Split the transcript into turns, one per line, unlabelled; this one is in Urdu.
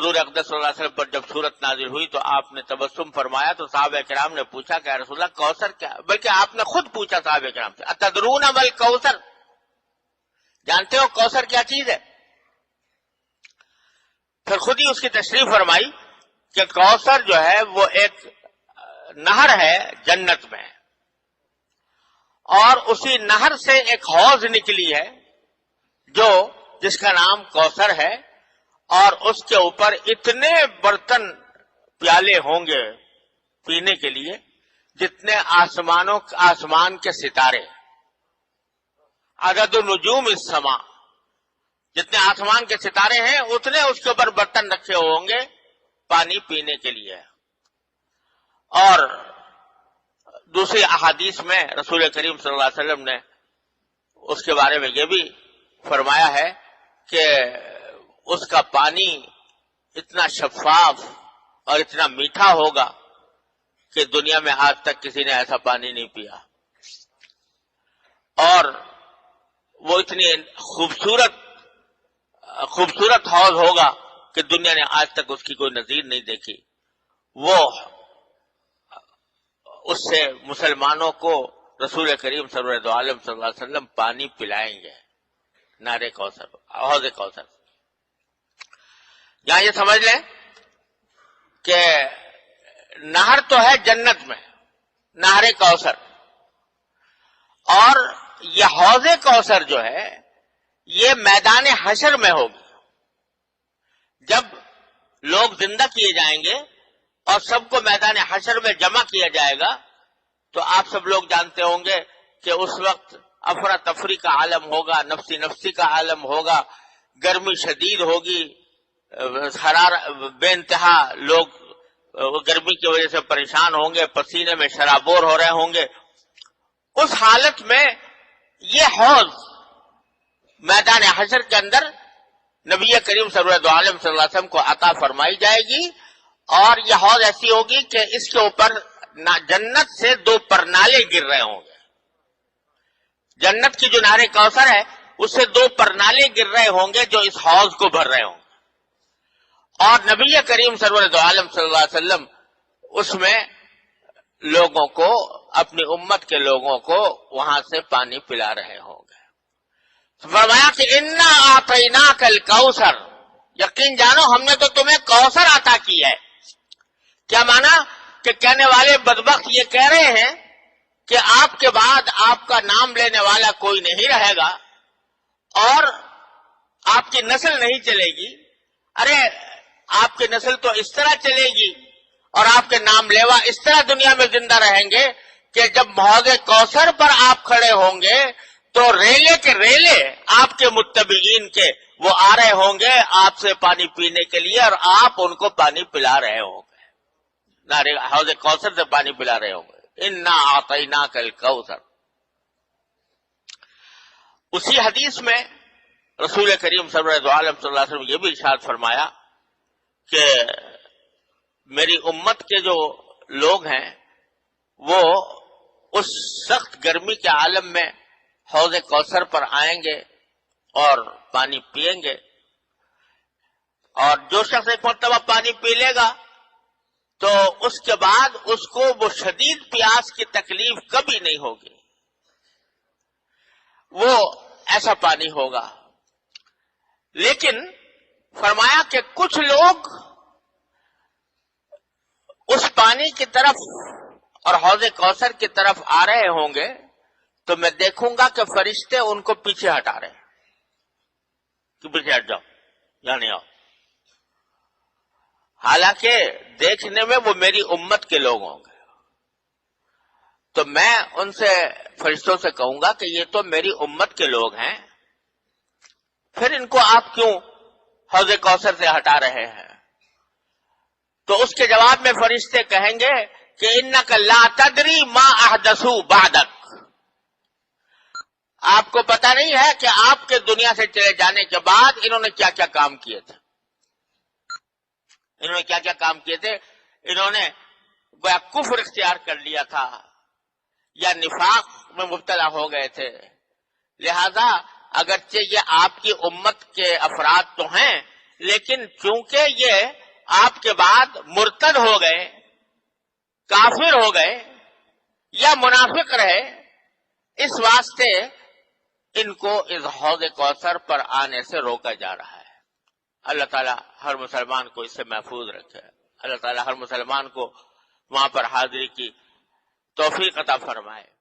حضور اقدس صلی اللہ علیہ وسلم پر جب سورت نازل ہوئی تو آپ نے تبسم فرمایا تو صحابہ کرام نے پوچھا کہ رسول اللہ کوثر کیا، بلکہ آپ نے خود پوچھا صحابہ کرام سے اتدرون مل کوثر، جانتے ہو کوثر کیا چیز ہے؟ پھر خود ہی اس کی تشریح فرمائی کہ کوثر جو ہے وہ ایک نہر ہے جنت میں، اور اسی نہر سے ایک حوض نکلی ہے جس کا نام کوثر ہے، اور اس کے اوپر اتنے برتن پیالے ہوں گے پینے کے لیے جتنے آسمان کے ستارے، عدد نجوم السماء، جتنے آسمان کے ستارے ہیں اتنے اس کے اوپر برتن رکھے ہوں گے پانی پینے کے لیے۔ اور دوسری احادیث میں رسول کریم صلی اللہ علیہ وسلم نے اس کے بارے میں یہ بھی فرمایا ہے کہ اس کا پانی اتنا شفاف اور اتنا میٹھا ہوگا کہ دنیا میں آج تک کسی نے ایسا پانی نہیں پیا، اور وہ اتنی خوبصورت حوض ہوگا کہ دنیا نے آج تک اس کی کوئی نظیر نہیں دیکھی۔ وہ اس سے مسلمانوں کو رسول کریم سرور عالم صلی اللہ علیہ وسلم پانی پلائیں گے، نہر کوثر، حوض کوثر۔ یہاں یہ سمجھ لیں کہ نہر تو ہے جنت میں، نہر کوثر، اور یہ حوض کوثر جو ہے یہ میدان حشر میں ہوگی۔ جب لوگ زندہ کیے جائیں گے اور سب کو میدان حشر میں جمع کیا جائے گا تو آپ سب لوگ جانتے ہوں گے کہ اس وقت افراتفری کا عالم ہوگا، نفسی نفسی کا عالم ہوگا، گرمی شدید ہوگی، بے انتہا لوگ گرمی کی وجہ سے پریشان ہوں گے، پسینے میں شرابور ہو رہے ہوں گے۔ اس حالت میں یہ حوض میدان حشر کے اندر نبی کریم سرور عالم صلی اللہ علیہ وسلم کو عطا فرمائی جائے گی، اور یہ حوض ایسی ہوگی کہ اس کے اوپر جنت سے 2 پرنالے گر رہے ہوں گے۔ جنت کی جو نہر کوثر ہے اس سے 2 پرنالے گر رہے ہوں گے جو اس حوض کو بھر رہے ہوں گے، اور نبی کریم سرور عالم صلی اللہ علیہ وسلم اس میں لوگوں کو، اپنی امت کے لوگوں کو وہاں سے پانی پلا رہے ہوں گے۔ فرمایا کہ انا اعطیناک الکوثر، یقین جانو ہم نے تو تمہیں کوثر عطا کی ہے۔ کیا مانا کہ کہنے والے بدبخت یہ کہہ رہے ہیں کہ آپ کے بعد آپ کا نام لینے والا کوئی نہیں رہے گا اور آپ کی نسل نہیں چلے گی۔ ارے آپ کی نسل تو اس طرح چلے گی اور آپ کے نام لیوا اس طرح دنیا میں زندہ رہیں گے کہ جب حوض کوثر پر آپ کھڑے ہوں گے تو ریلے کے ریلے آپ کے متبعین کے وہ آ رہے ہوں گے آپ سے پانی پینے کے لیے، اور آپ ان کو پانی پلا رہے ہوں گے، حوض کوثر سے پانی پلا رہے ہوں گے۔ انا اعطیناک الکوثر۔ اسی حدیث میں رسول کریم صلی اللہ علیہ وسلم یہ بھی ارشاد فرمایا کہ میری امت کے جو لوگ ہیں وہ اس سخت گرمی کے عالم میں حوض کوثر پر آئیں گے اور پانی پئیں گے، اور جو شخص ایک مرتبہ پانی پی لے گا تو اس کے بعد اس کو وہ شدید پیاس کی تکلیف کبھی نہیں ہوگی، وہ ایسا پانی ہوگا۔ لیکن فرمایا کہ کچھ لوگ اس پانی کی طرف اور حوض کوثر کی طرف آ رہے ہوں گے تو میں دیکھوں گا کہ فرشتے ان کو پیچھے ہٹا رہے ہیں کہ پیچھے ہٹ جاؤ، یہاں نہیں آؤ، حالانکہ دیکھنے میں وہ میری امت کے لوگ ہوں گے۔ تو میں ان سے فرشتوں سے کہوں گا کہ یہ تو میری امت کے لوگ ہیں، پھر ان کو آپ کیوں حوض کوثر سے ہٹا رہے ہیں؟ تو اس کے جواب میں فرشتے کہیں گے کہ انک لا تدری ما احدثوا بعدک، آپ کو پتہ نہیں ہے کہ آپ کے دنیا سے چلے جانے کے بعد انہوں نے کیا کیا کام کیے تھے، انہوں نے کیا کیا کام کیے تھے، انہوں نے گویا کفر اختیار کر لیا تھا یا نفاق میں مبتلا ہو گئے تھے، لہذا اگرچہ یہ آپ کی امت کے افراد تو ہیں لیکن چونکہ یہ آپ کے بعد مرتد ہو گئے، کافر ہو گئے یا منافق رہے، اس واسطے ان کو اس حوض کوثر پر آنے سے روکا جا رہا ہے۔ اللہ تعالیٰ ہر مسلمان کو اس سے محفوظ رکھے، اللہ تعالیٰ ہر مسلمان کو وہاں پر حاضری کی توفیق عطا فرمائے۔